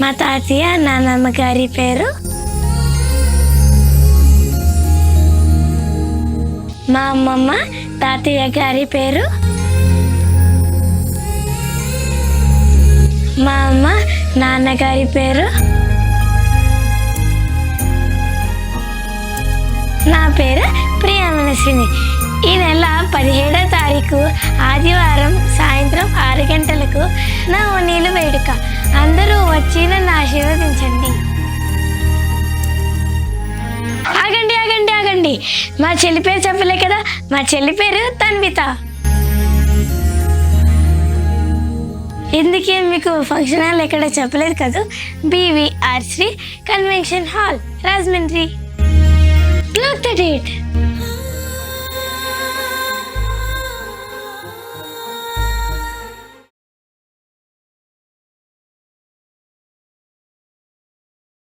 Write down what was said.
మా తాతయ్య నాన్నమ్మ గారి పేరు, మా అమ్మమ్మ తాతయ్య గారి పేరు, మా అమ్మ నాన్నగారి పేరు, నా పేరు ప్రియమనస్విని. ఈ నెల 17వ తారీఖు ఆదివారం సాయంత్రం 6 గంటలకు నా ఓణీలు వేడుక. అందరూ వచ్చి నన్ను ఆశీర్వదించండి. ఆగండి ఆగండి ఆగండి, మా చెల్లి పేరు చెప్పలే కదా. మా చెల్లి పేరు తన్విత. ఎందుకే మీకు ఫంక్షన్ హాల్ ఎక్కడ చెప్పలేదు కదా. BVR Sri convention hall, Rajahmundry. Look at it.